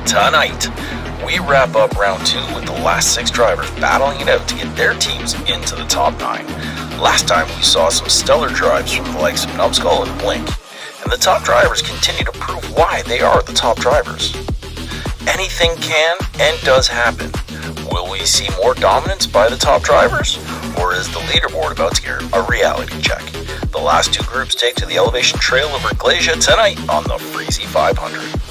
Tonight, we wrap up round 2 with the last 6 drivers battling it out to get their teams into the top 9. Last time we saw some stellar drives from the likes of Numbskull and Blink, and the top drivers continue to prove why they are the top drivers. Anything can and does happen. Will we see more dominance by the top drivers, or is the leaderboard about to get a reality check? The last 2 groups take to the elevation trail over Glacier tonight on the Freezie500.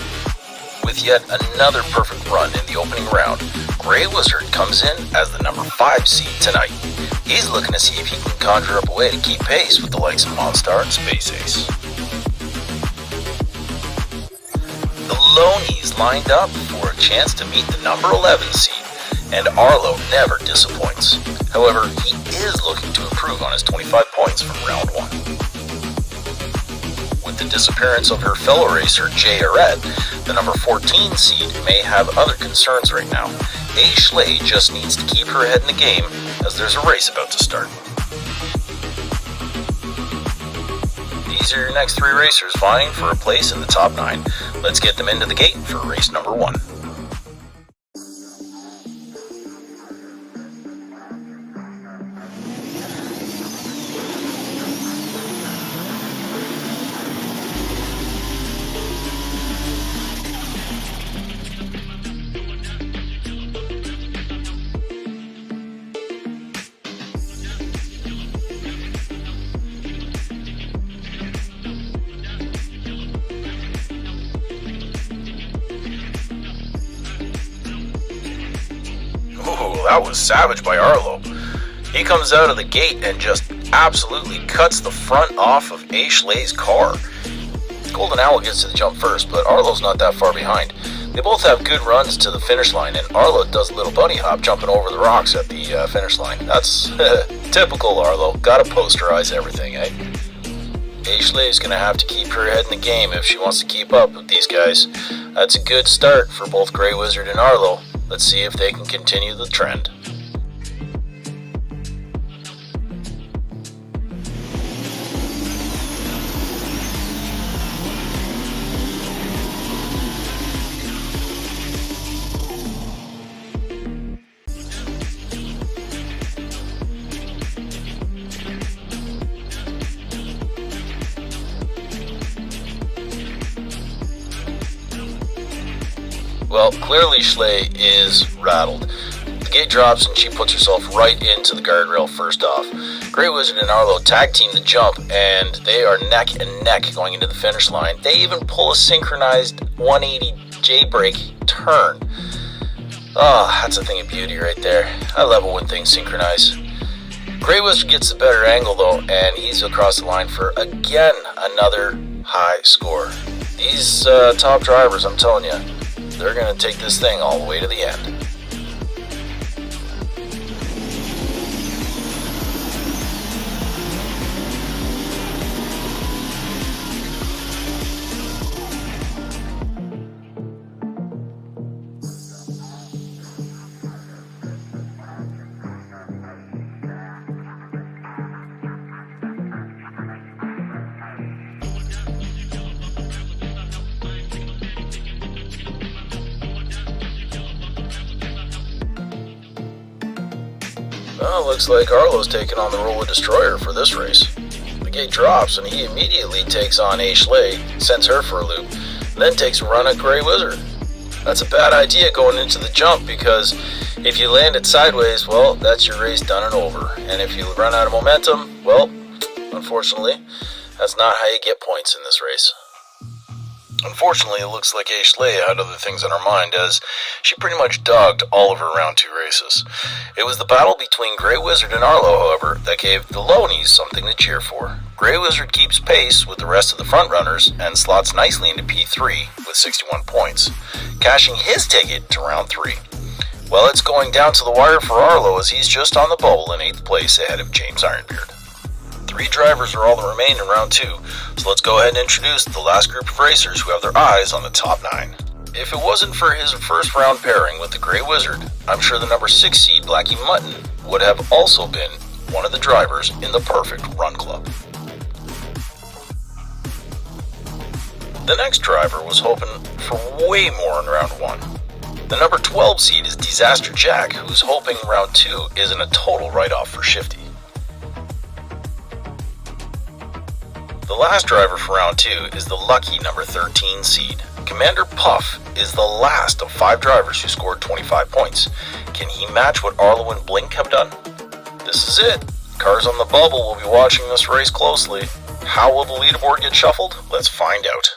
With yet another perfect run in the opening round, Grey Wizard comes in as the number 5 seed tonight. He's looking to see if he can conjure up a way to keep pace with the likes of Monstar and Space Ace. The Lonies lined up for a chance to meet the number 11 seed, and Arlo never disappoints. However, he is looking to improve on his 25 points from round 1. With the disappearance of her fellow racer, Jay Arett, the number 14 seed may have other concerns right now. A. Schley just needs to keep her head in the game as there's a race about to start. These are your next 3 racers vying for a place in the top 9. Let's get them into the gate for race number 1. That was savage by Arlo. He comes out of the gate and just absolutely cuts the front off of A. Schley's car. Golden Owl gets to the jump first, but Arlo's not that far behind. They both have good runs to the finish line, and Arlo does a little bunny hop jumping over the rocks at the finish line. That's typical Arlo. Gotta posterize everything, eh? A. Schley's gonna have to keep her head in the game if she wants to keep up with these guys. That's a good start for both Grey Wizard and Arlo. Let's see if they can continue the trend. Well, clearly Schley is rattled. The gate drops and she puts herself right into the guardrail first off. Grey Wizard and Arlo tag team the jump, and they are neck and neck going into the finish line. They even pull a synchronized 180 J-brake turn. Oh, that's a thing of beauty right there. I love it when things synchronize. Grey Wizard gets the better angle though, and he's across the line for, again, another high score. These top drivers, I'm telling you, they're going to take this thing all the way to the end. Well, looks like Arlo's taking on the role of destroyer for this race. The gate drops and he immediately takes on A. Schley, sends her for a loop, and then takes a run at Grey Wizard. That's a bad idea going into the jump, because if you land it sideways, well, that's your race done and over. And if you run out of momentum, well, unfortunately, that's not how you get points in this race. Unfortunately, it looks like A. Schley had other things on her mind, as she pretty much dogged all of her round 2 races. It was the battle between Grey Wizard and Arlo, however, that gave the Lonies something to cheer for. Grey Wizard keeps pace with the rest of the front runners and slots nicely into P3 with 61 points, cashing his ticket to round 3. Well, it's going down to the wire for Arlo as he's just on the bubble in 8th place ahead of James Ironbeard. 3 drivers are all that remain in round 2, so let's go ahead and introduce the last group of racers who have their eyes on the top 9. If it wasn't for his first round pairing with the Grey Wizard, I'm sure the number 6 seed Blackie Mutton would have also been one of the drivers in the perfect run club. The next driver was hoping for way more in round 1. The number 12 seed is Disaster Jack, who's hoping round 2 isn't a total write-off for Shifty. The last driver for round 2 is the lucky number 13 seed. Commander Puff is the last of 5 drivers who scored 25 points. Can he match what Arlo and Blink have done? This is it. Cars on the bubble will be watching this race closely. How will the leaderboard get shuffled? Let's find out.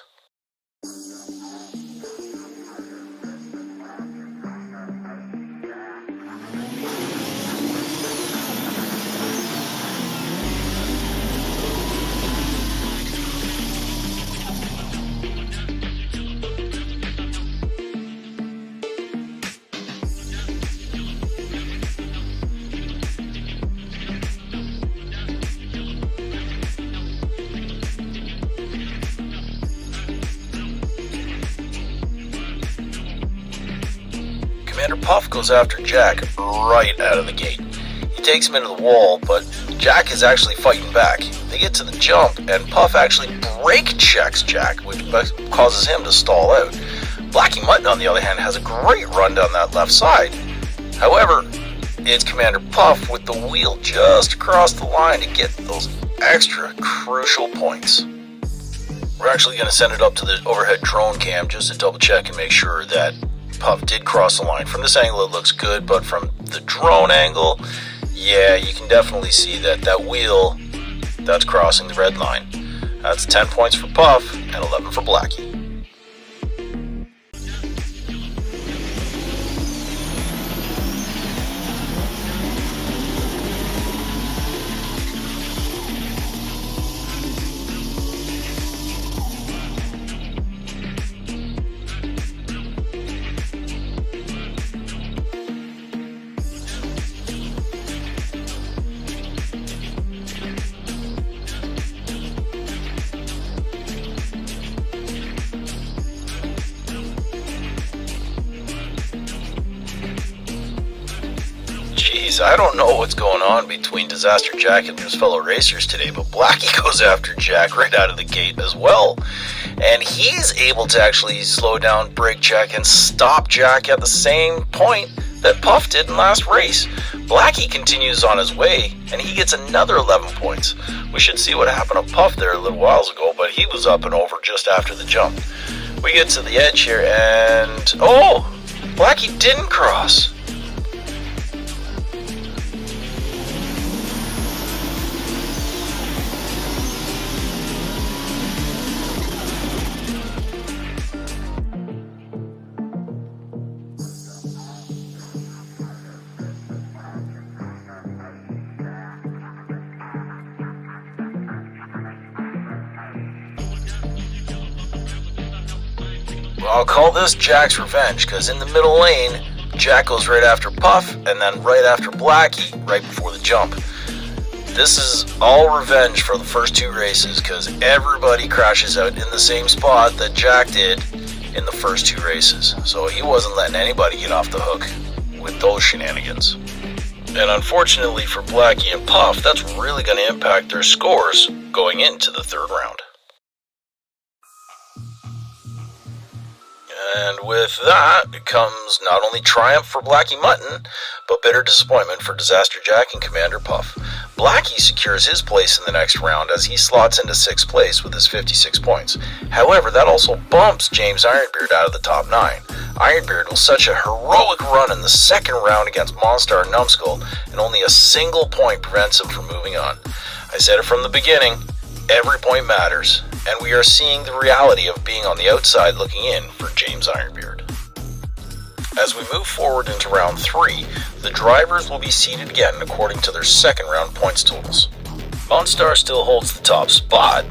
Commander Puff goes after Jack right out of the gate. He takes him into the wall, but Jack is actually fighting back. They get to the jump, and Puff actually brake checks Jack, which causes him to stall out. Blackie Mutton, on the other hand, has a great run down that left side. However, it's Commander Puff with the wheel just across the line to get those extra crucial points. We're actually going to send it up to the overhead drone cam just to double check and make sure that Puff did cross the line. From this angle it looks good, but from the drone angle, yeah, you can definitely see that wheel that's crossing the red line. That's 10 points for Puff and 11 for Blackie. I don't know what's going on between Disaster Jack and his fellow racers today, but Blackie goes after Jack right out of the gate as well. And he's able to actually slow down, brake check, and stop Jack at the same point that Puff did in last race. Blackie continues on his way, and he gets another 11 points. We should see what happened to Puff there a little whiles ago, but he was up and over just after the jump. We get to the edge here, and oh! Blackie didn't cross. I'll call this Jack's revenge, because in the middle lane, Jack goes right after Puff, and then right after Blackie, right before the jump. This is all revenge for the first 2 races, because everybody crashes out in the same spot that Jack did in the first 2 races. So he wasn't letting anybody get off the hook with those shenanigans. And unfortunately for Blackie and Puff, that's really going to impact their scores going into the 3rd round. And with that comes not only triumph for Blackie Mutton, but bitter disappointment for Disaster Jack and Commander Puff. Blackie secures his place in the next round as he slots into 6th place with his 56 points. However, that also bumps James Ironbeard out of the top 9. Ironbeard was such a heroic run in the 2nd round against Monstar and Numbskull, and only a single point prevents him from moving on. I said it from the beginning, every point matters, and we are seeing the reality of being on the outside looking in for James Ironbeard. As we move forward into round 3, the drivers will be seeded again according to their 2nd round points totals. Monstar still holds the top spot,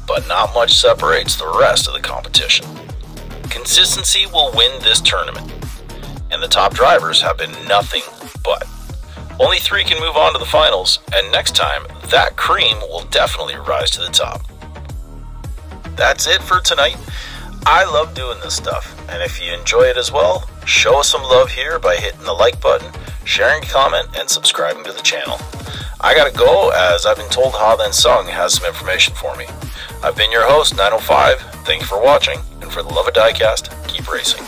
but not much separates the rest of the competition. Consistency will win this tournament, and the top drivers have been nothing but. Only 3 can move on to the finals, and next time, that cream will definitely rise to the top. That's it for tonight. I love doing this stuff, and if you enjoy it as well, show us some love here by hitting the like button, sharing a comment, and subscribing to the channel. I gotta go, as I've been told Ha Then Sung has some information for me. I've been your host, 905. Thank you for watching, and for the love of diecast, keep racing.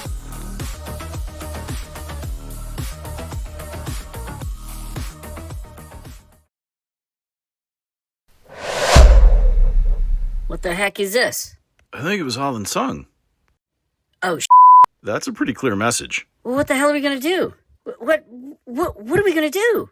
What the heck is this? I think it was Ha Then Sung. Oh, That's a pretty clear message. well, what the hell are we gonna do? What are we gonna do?